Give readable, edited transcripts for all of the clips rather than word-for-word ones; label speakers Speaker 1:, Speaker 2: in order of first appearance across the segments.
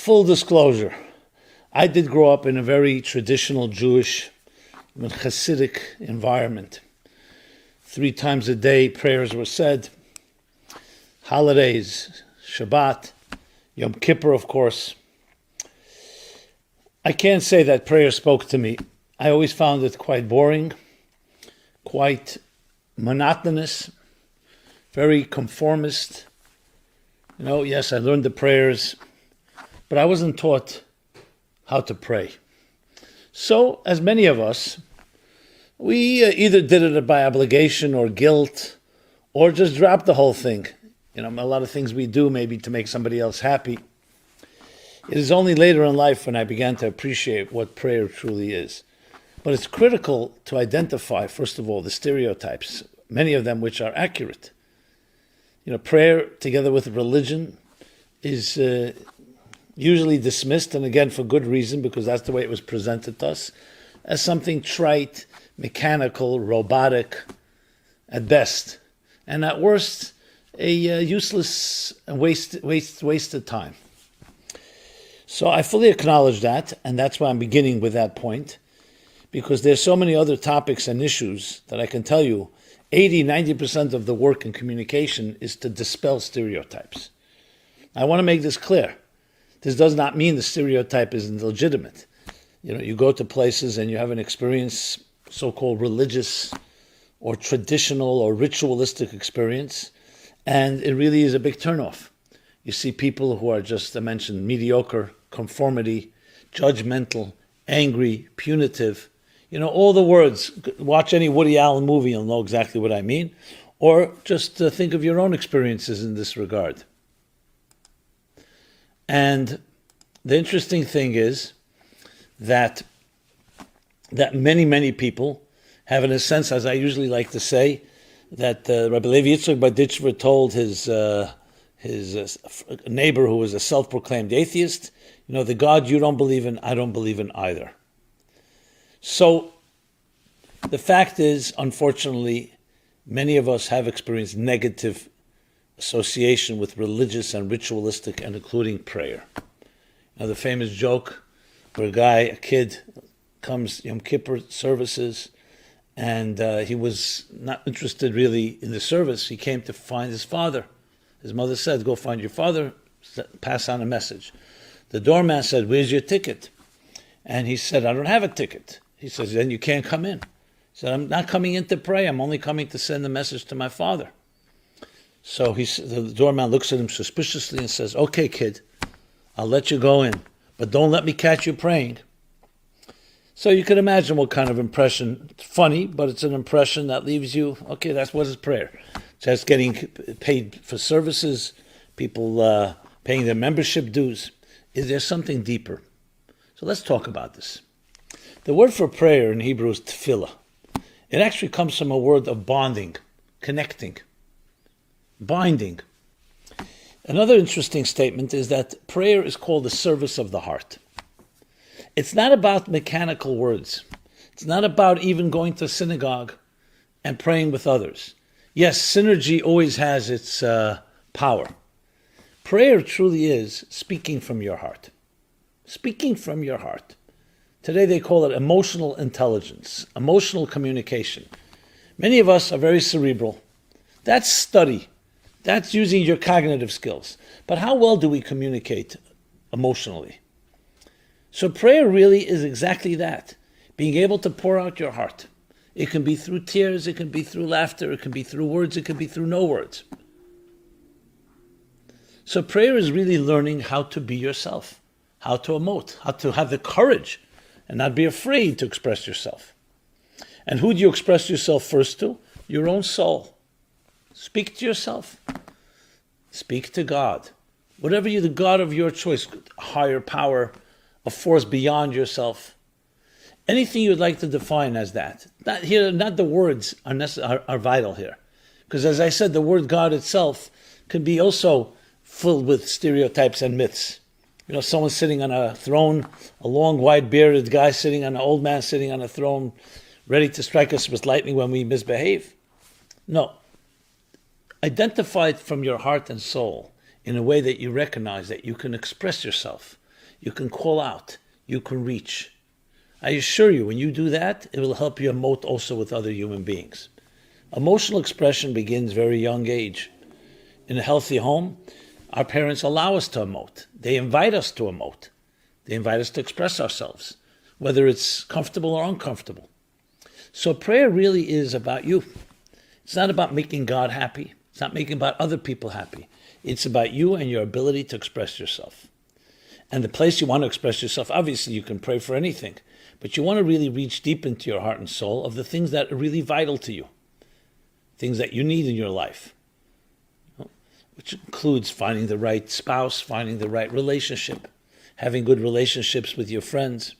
Speaker 1: Full disclosure, I did grow up in a very traditional Jewish, even Hasidic environment. 3 times a day prayers were said, holidays, Shabbat, Yom Kippur, of course. I can't say that prayer spoke to me. I always found it quite boring, quite monotonous, very conformist. Yes, I learned the prayers, but I wasn't taught how to pray. So, as many of us, we either did it by obligation or guilt, or just dropped the whole thing. A lot of things we do maybe to make somebody else happy. It is only later in life when I began to appreciate what prayer truly is. But it's critical to identify, first of all, the stereotypes, many of them which are accurate. Prayer together with religion is usually dismissed, and again for good reason, because that's the way it was presented to us, as something trite, mechanical, robotic, at best, and at worst, a useless and wasted time. So I fully acknowledge that, and that's why I'm beginning with that point, because there's so many other topics and issues that I can tell you 80-90% of the work in communication is to dispel stereotypes. I want to make this clear. This does not mean the stereotype isn't legitimate. You go to places and you have an experience, so-called religious or traditional or ritualistic experience, and it really is a big turnoff. You see people who are just, I mentioned, mediocre, conformity, judgmental, angry, punitive, all the words. Watch any Woody Allen movie, you'll know exactly what I mean. Or just think of your own experiences in this regard. And the interesting thing is that many, many people have, in a sense, as I usually like to say, that Rabbi Levi Yitzchak Badichver told his neighbor who was a self-proclaimed atheist, the God you don't believe in, I don't believe in either. So the fact is, unfortunately, many of us have experienced negative association with religious and ritualistic, and including prayer. The famous joke where a kid comes Yom Kippur services, and he was not interested really in the service. He came to find his father. His mother said, go find your father, pass on a message. The doorman said, where's your ticket? And he said, I don't have a ticket. He says, then you can't come in. He said, I'm not coming in to pray. I'm only coming to send a message to my father. So the doorman looks at him suspiciously and says, okay, kid, I'll let you go in, but don't let me catch you praying. So you can imagine what kind of impression, it's funny, but it's an impression that leaves you, okay, that's what is prayer. Just getting paid for services, people paying their membership dues. Is there something deeper? So let's talk about this. The word for prayer in Hebrew is tefillah. It actually comes from a word of bonding, connecting, binding. Another interesting statement is that prayer is called the service of the heart. It's not about mechanical words. It's not about even going to synagogue and praying with others. Yes, synergy always has its power. Prayer truly is speaking from your heart. Speaking from your heart. Today they call it emotional intelligence, emotional communication. Many of us are very cerebral. That's study. That's using your cognitive skills. But how well do we communicate emotionally? So prayer really is exactly that, being able to pour out your heart. It can be through tears, it can be through laughter, it can be through words, it can be through no words. So prayer is really learning how to be yourself, how to emote, how to have the courage and not be afraid to express yourself. And who do you express yourself first to? Your own soul. Speak to yourself. Speak to God. Whatever you're the God of your choice, higher power, a force beyond yourself. Anything you would like to define as that. Not the words are vital here. Because as I said, the word God itself can be also filled with stereotypes and myths. Someone sitting on a throne, a long, wide-bearded guy sitting on an old man sitting on a throne, ready to strike us with lightning when we misbehave. No. Identify it from your heart and soul in a way that you recognize that you can express yourself. You can call out. You can reach. I assure you, when you do that, it will help you emote also with other human beings. Emotional expression begins very young age. In a healthy home, our parents allow us to emote. They invite us to emote. They invite us to express ourselves, whether it's comfortable or uncomfortable. So prayer really is about you. It's not about making God happy. It's not making about other people happy. It's about you and your ability to express yourself. And the place you want to express yourself, obviously you can pray for anything, but you want to really reach deep into your heart and soul of the things that are really vital to you, things that you need in your life, which includes finding the right spouse, finding the right relationship, having good relationships with your friends,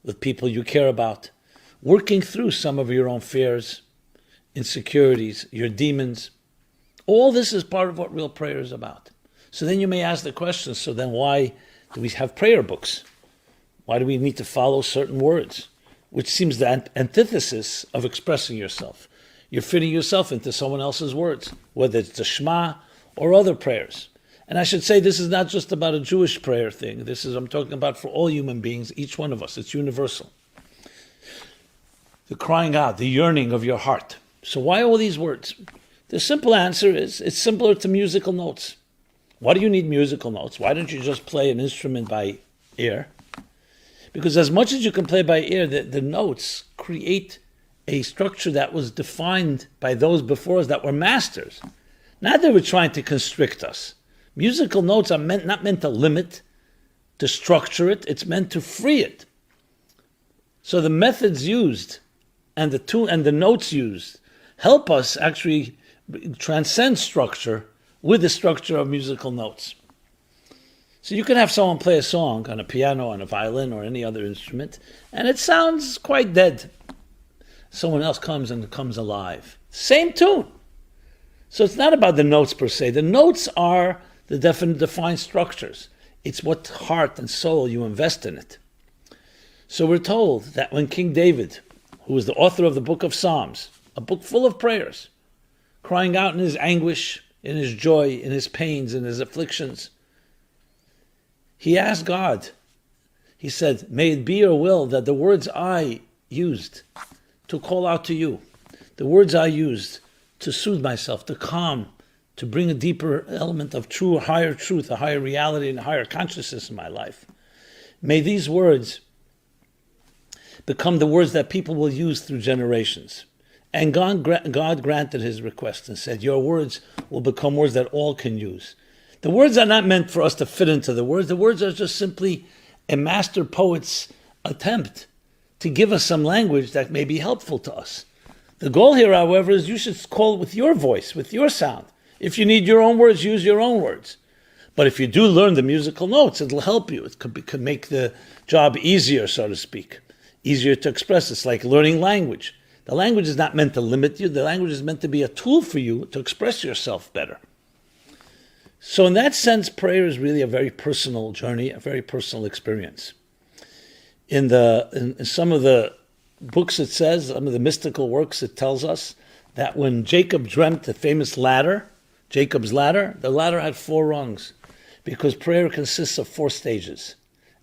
Speaker 1: with people you care about, working through some of your own fears, insecurities, your demons. All this is part of what real prayer is about. So then you may ask the question, so then why do we have prayer books? Why do we need to follow certain words? Which seems the antithesis of expressing yourself. You're fitting yourself into someone else's words, whether it's the Shema or other prayers. And I should say this is not just about a Jewish prayer thing. I'm talking about for all human beings, each one of us. It's universal. The crying out, the yearning of your heart. So why all these words? The simple answer is it's similar to musical notes. Why do you need musical notes? Why don't you just play an instrument by ear? Because as much as you can play by ear, the notes create a structure that was defined by those before us that were masters. Not that we're trying to constrict us. Musical notes are not meant to limit, to structure it. It's meant to free it. So the methods used and the notes used help us actually transcend structure with the structure of musical notes. So you can have someone play a song on a piano, on a violin, or any other instrument, and it sounds quite dead. Someone else comes and it comes alive. Same tune. So it's not about the notes per se. The notes are the defined structures. It's what heart and soul you invest in it. So we're told that when King David, who was the author of the book of Psalms, a book full of prayers, crying out in his anguish, in his joy, in his pains, in his afflictions, he asked God, he said, may it be your will that the words I used to call out to you, the words I used to soothe myself, to calm, to bring a deeper element of true, higher truth, a higher reality, and a higher consciousness in my life, may these words become the words that people will use through generations. And God granted his request and said, your words will become words that all can use. The words are not meant for us to fit into the words. The words are just simply a master poet's attempt to give us some language that may be helpful to us. The goal here, however, is you should call it with your voice, with your sound. If you need your own words, use your own words. But if you do learn the musical notes, it'll help you. It could make the job easier, so to speak, easier to express. It's like learning language. The language is not meant to limit you. The language is meant to be a tool for you to express yourself better. So in that sense, prayer is really a very personal journey, a very personal experience. In some of the books it says, some of the mystical works, it tells us that when Jacob dreamt the famous ladder, Jacob's ladder, the ladder had 4 rungs because prayer consists of 4 stages.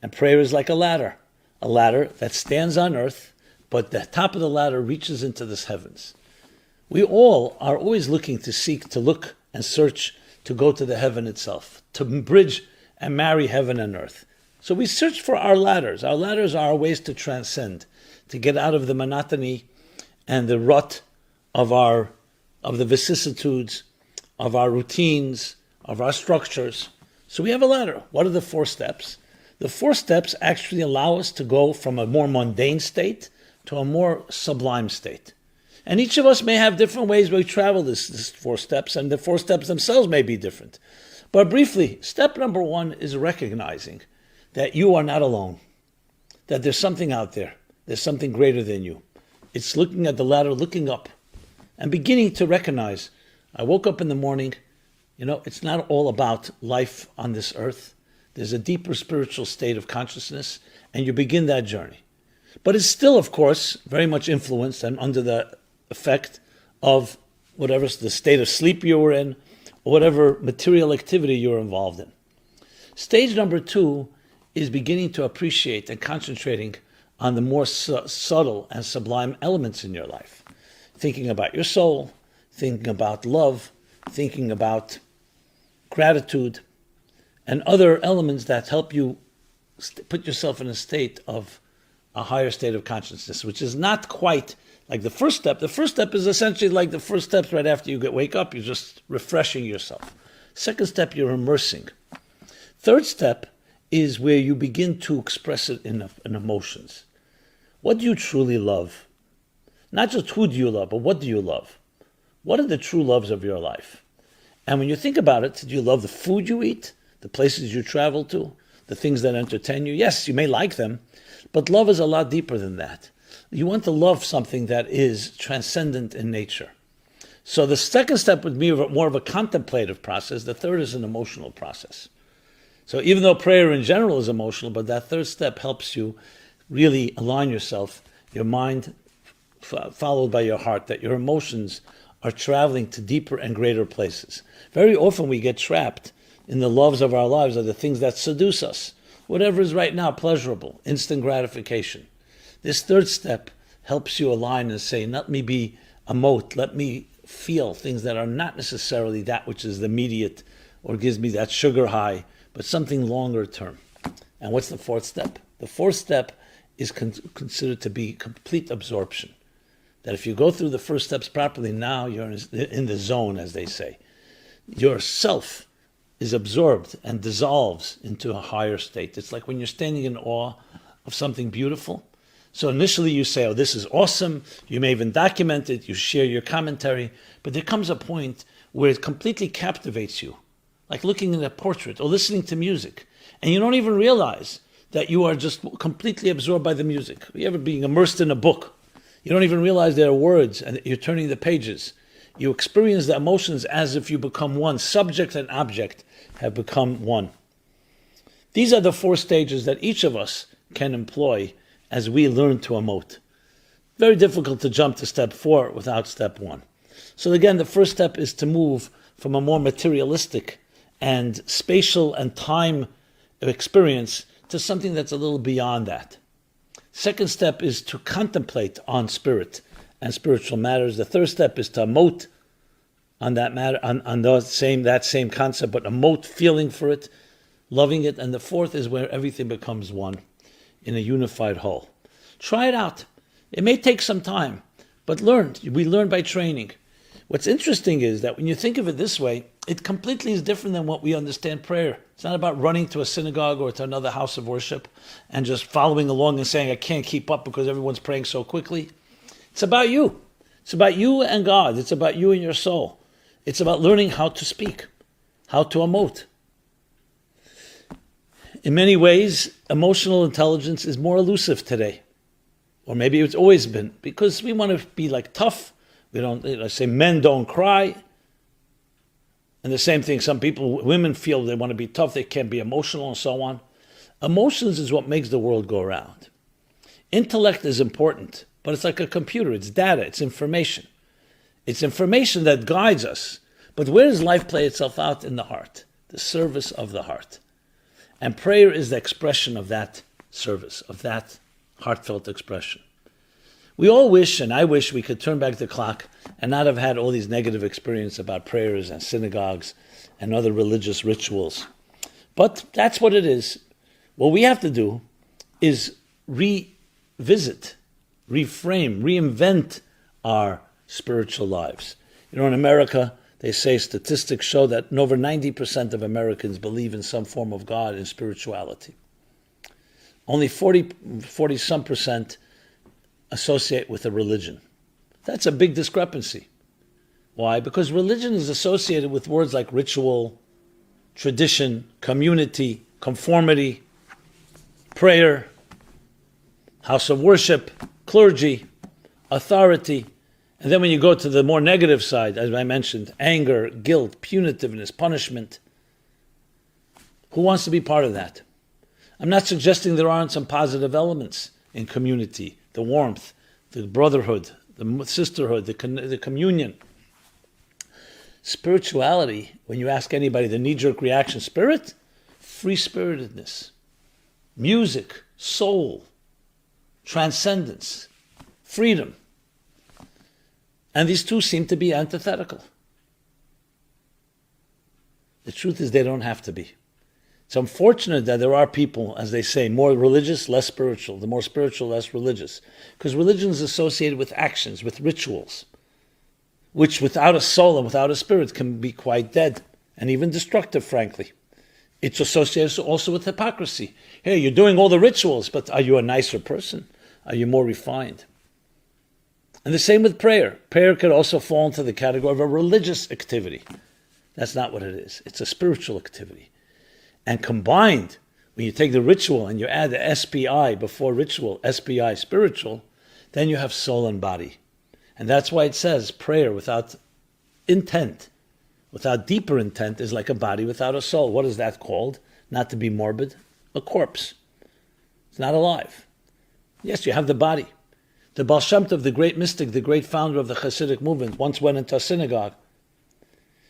Speaker 1: And prayer is like a ladder that stands on earth, but the top of the ladder reaches into the heavens. We all are always looking to seek, to look and search, to go to the heaven itself, to bridge and marry heaven and earth. So we search for our ladders. Our ladders are our ways to transcend, to get out of the monotony and the rut of the vicissitudes, of our routines, of our structures. So we have a ladder. What are the 4 steps? The 4 steps actually allow us to go from a more mundane state to a more sublime state. And each of us may have different ways we travel this 4 steps, and the 4 steps themselves may be different. But briefly, step number 1 is recognizing that you are not alone, that there's something out there, there's something greater than you. It's looking at the ladder, looking up, and beginning to recognize, I woke up in the morning, it's not all about life on this earth. There's a deeper spiritual state of consciousness, and you begin that journey. But it's still, of course, very much influenced and under the effect of whatever the state of sleep you were in, or whatever material activity you're involved in. Stage number 2 is beginning to appreciate and concentrating on the more subtle and sublime elements in your life. Thinking about your soul, thinking about love, thinking about gratitude, and other elements that help you put yourself in a state of a higher state of consciousness, which is not quite like the first step. The first step is essentially like the first steps right after you wake up. You're just refreshing yourself. Second step, you're immersing. Third step is where you begin to express it in emotions. What do you truly love? Not just who do you love, but what do you love? What are the true loves of your life? And when you think about it, do you love the food you eat, the places you travel to, the things that entertain you? Yes, you may like them, but love is a lot deeper than that. You want to love something that is transcendent in nature. So the second step would be more of a contemplative process. The third is an emotional process. So even though prayer in general is emotional, but that third step helps you really align yourself, your mind followed by your heart, that your emotions are traveling to deeper and greater places. Very often we get trapped in the loves of our lives, are the things that seduce us. Whatever is right now pleasurable, instant gratification. This third step helps you align and say, let me be emote, let me feel things that are not necessarily that which is the immediate or gives me that sugar high, but something longer term. And what's the fourth step? The fourth step is considered to be complete absorption. That if you go through the first steps properly, now you're in the zone, as they say. Yourself is absorbed and dissolves into a higher state. It's like when you're standing in awe of something beautiful. So initially you say, oh, this is awesome. You may even document it. You share your commentary. But there comes a point where it completely captivates you, like looking at a portrait or listening to music. And you don't even realize that you are just completely absorbed by the music. You ever being immersed in a book? You don't even realize there are words and you're turning the pages. You experience the emotions as if you become one. Subject and object have become one. These are the four stages that each of us can employ as we learn to emote. Very difficult to jump to step 4 without step 1. So again, the first step is to move from a more materialistic and spatial and time experience to something that's a little beyond that. Second step is to contemplate on spirit and spiritual matters. The third step is to emote on that matter, on that same concept, but emote, feeling for it, loving it. And the fourth is where everything becomes one in a unified whole. Try it out. It may take some time, but we learn by training. What's interesting is that when you think of it this way, it completely is different than what we understand prayer. It's not about running to a synagogue or to another house of worship and just following along and saying, I can't keep up because everyone's praying so quickly. It's about you. It's about you and God. It's about you and your soul. It's about learning how to speak, how to emote. In many ways, emotional intelligence is more elusive today. Or maybe it's always been, because we want to be like tough. We don't, I say men don't cry. And the same thing, women feel they want to be tough, they can't be emotional and so on. Emotions is what makes the world go around. Intellect is important, but it's like a computer, it's data, it's information. It's information that guides us. But where does life play itself out? In the heart, the service of the heart. And prayer is the expression of that service, of that heartfelt expression. We all wish, and I wish, we could turn back the clock and not have had all these negative experiences about prayers and synagogues and other religious rituals. But that's what it is. What we have to do is revisit, reframe, reinvent our spiritual lives. You know, in America, they say statistics show that over 90% of Americans believe in some form of God and spirituality. Only 40-some percent associate with a religion. That's a big discrepancy. Why? Because religion is associated with words like ritual, tradition, community, conformity, prayer, house of worship, clergy, authority. And then when you go to the more negative side, as I mentioned, anger, guilt, punitiveness, punishment. Who wants to be part of that? I'm not suggesting there aren't some positive elements in community, the warmth, the brotherhood, the sisterhood, the communion. Spirituality, when you ask anybody, the knee-jerk reaction, spirit, free-spiritedness. music, soul, transcendence, freedom. And these two seem to be antithetical. The truth is they don't have to be. It's unfortunate that there are people, as they say, more religious, less spiritual. The more spiritual, less religious. Because religion is associated with actions, with rituals, which without a soul and without a spirit can be quite dead and even destructive, frankly. It's associated also with hypocrisy. Hey, you're doing all the rituals, but are you a nicer person? Are you more refined? And the same with prayer. Prayer could also fall into the category of a religious activity. That's not what it is. It's a spiritual activity. And combined, when you take the ritual and you add the SPI before ritual, SPI spiritual, then you have soul and body. And that's why it says prayer without intent, without deeper intent, is like a body without a soul. What is that called? Not to be morbid, a corpse. It's not alive. Yes, you have the body. The Baal Shem Tov, the great mystic, the great founder of the Hasidic movement, once went into a synagogue.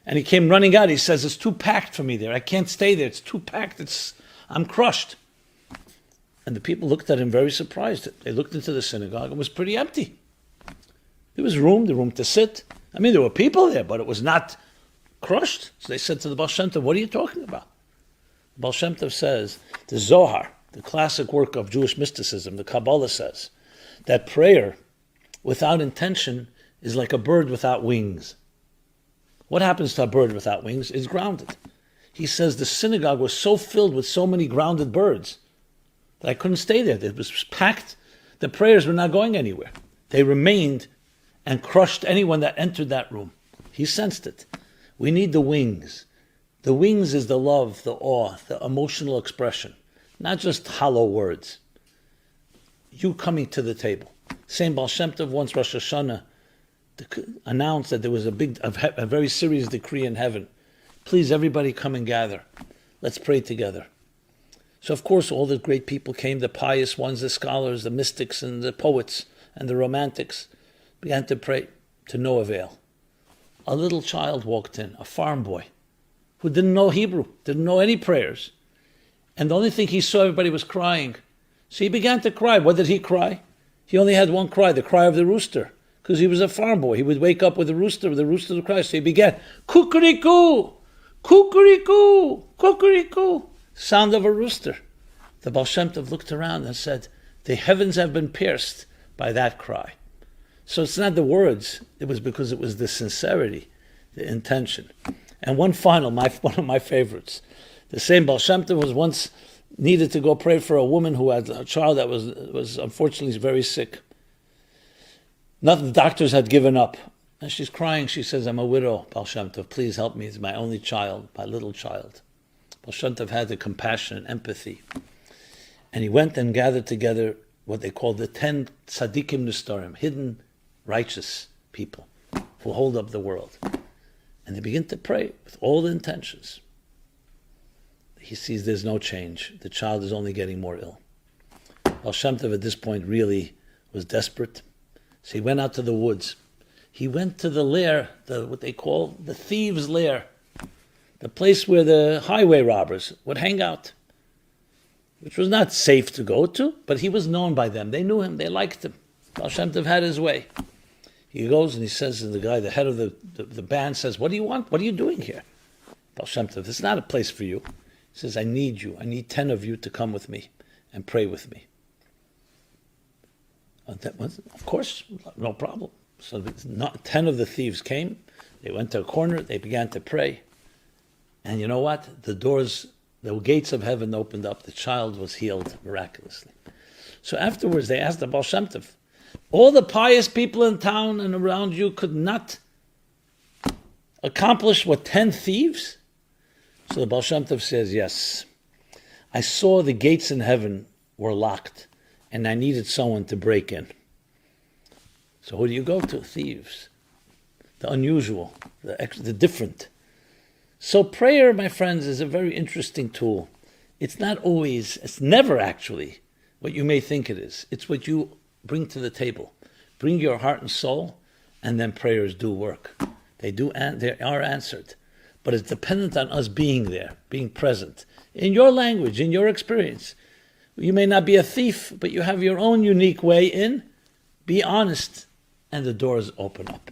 Speaker 1: And he came running out. He says, it's too packed for me there. I can't stay there. It's too packed. I'm crushed. And the people looked at him very surprised. They looked into the synagogue. It was pretty empty. There was the room to sit. I mean, there were people there, but it was not crushed. So they said to the Baal Shem Tov, what are you talking about? The Baal Shem Tov says, the Zohar, the classic work of Jewish mysticism, the Kabbalah says, that prayer without intention is like a bird without wings. What happens to a bird without wings? It's grounded. He says the synagogue was so filled with so many grounded birds that I couldn't stay there. It was packed. The prayers were not going anywhere. They remained and crushed anyone that entered that room. He sensed it. We need the wings. The wings is the love, the awe, the emotional expression, not just hollow words. You coming to the table. Same Baal Shem Tov once Rosh Hashanah announced that there was a very serious decree in heaven. Please, everybody come and gather. Let's pray together. So, of course, all the great people came, the pious ones, the scholars, the mystics, and the poets, and the romantics, began to pray to no avail. A little child walked in, a farm boy, who didn't know Hebrew, didn't know any prayers. And the only thing he saw, everybody was crying. So he began to cry. What did he cry? He only had one cry, the cry of the rooster. Because he was a farm boy. He would wake up with the rooster would cry. So he began, kukuriku, kukuriku, kukuriku, sound of a rooster. The Baal Shem Tov looked around and said, the heavens have been pierced by that cry. So it's not the words, it was because it was the sincerity, the intention. And one final, one of my favorites. The same Baal Shem Tov was once needed to go pray for a woman who had a child that was unfortunately very sick. The doctors had given up. And she's crying. She says, I'm a widow, Baal Shem Tov. Please help me. It's my only child, my little child. Baal Shem Tov had the compassion and empathy. And he went and gathered together what they call the 10 tzaddikim nistarim, hidden righteous people who hold up the world. And they begin to pray with all the intentions. He sees there's no change. The child is only getting more ill. Baal Shem Tov at this point really was desperate. So he went out to the woods. He went to the lair, what they call the thieves' lair, the place where the highway robbers would hang out, which was not safe to go to, but he was known by them. They knew him. They liked him. Baal Shem Tov had his way. He goes and he says to the guy, the head of the band says, what do you want? What are you doing here? Baal Shem Tov, it's not a place for you. He says, I need you. I need 10 of you to come with me and pray with me. Of course, no problem. So 10 of the thieves came. They went to a corner. They began to pray. And you know what? The gates of heaven opened up. The child was healed miraculously. So afterwards, they asked the Baal Shem Tov, all the pious people in town and around you could not accomplish what 10 thieves? So the Baal Shem Tov says, yes. I saw the gates in heaven were locked, and I needed someone to break in. So who do you go to? Thieves. The unusual, the different. So prayer, my friends, is a very interesting tool. It's never actually what you may think it is. It's what you bring to the table. Bring your heart and soul, and then prayers do work. They are answered. But it's dependent on us being there, being present. In your language, in your experience. You may not be a thief, but you have your own unique way in. Be honest, and the doors open up.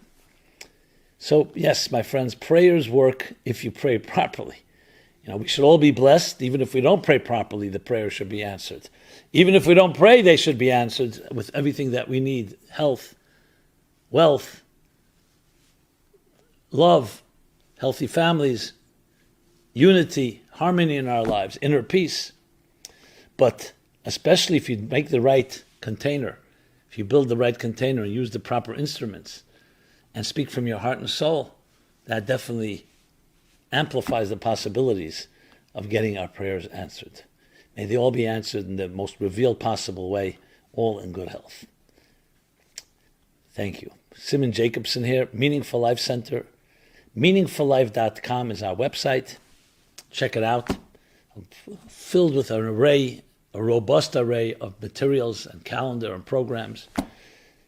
Speaker 1: So, yes, my friends, prayers work if you pray properly. We should all be blessed. Even if we don't pray properly, the prayer should be answered. Even if we don't pray, they should be answered with everything that we need: health, wealth, love, healthy families, unity, harmony in our lives, inner peace. But especially if you make the right container, if you build the right container and use the proper instruments and speak from your heart and soul, that definitely amplifies the possibilities of getting our prayers answered. May they all be answered in the most revealed possible way, all in good health. Thank you. Simon Jacobson here, Meaningful Life Center. MeaningfulLife.com is our website. Check it out. Filled with a robust array of materials and calendar and programs.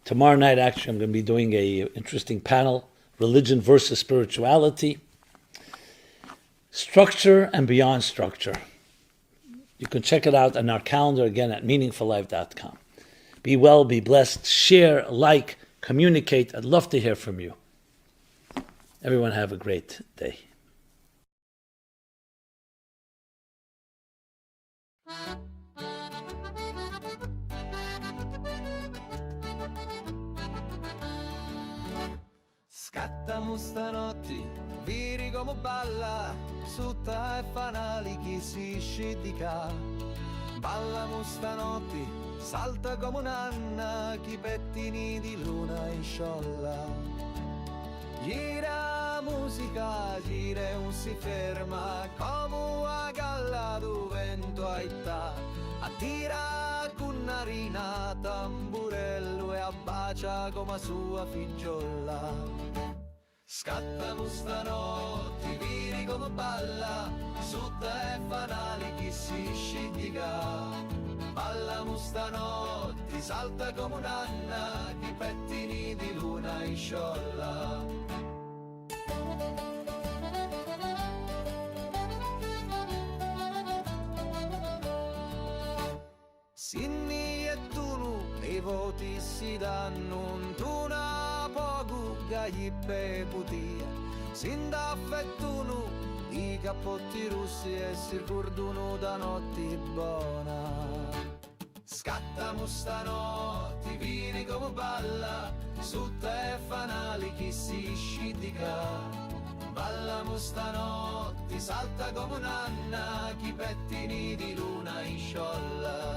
Speaker 1: Tomorrow night, actually, I'm going to be doing an interesting panel, Religion versus Spirituality. Structure and beyond structure. You can check it out on our calendar again at meaningfullife.com. Be well, be blessed, share, like, communicate. I'd love to hear from you. Everyone have a great day.
Speaker 2: Scattamo stanotti, viri come balla, sutta e fanali chi si scidica. Ballamo stanotti, salta come un'anna, chi pettini di luna in sciolla. Gira musica, gira e non si ferma, come una galla do vento aitta. Attira con narina, tamburello e abbacia come sua figliola. Scattano stanotti, viri come balla, sutta e fanali chi si scidica. Ballamo stanotti, salta come un'anna, chi pettini di luna in sciolla. Sinni e tunu, i voti si danno, tuna poco gli beputia. Sinda affettunu, i cappotti russi e si ricordano da notti buona. Scattamo stanotti, vini come balla, sutta e fanali chi si scidica. Ballamo stanotti, salta come un'anna, chi pettini di luna in sciolla.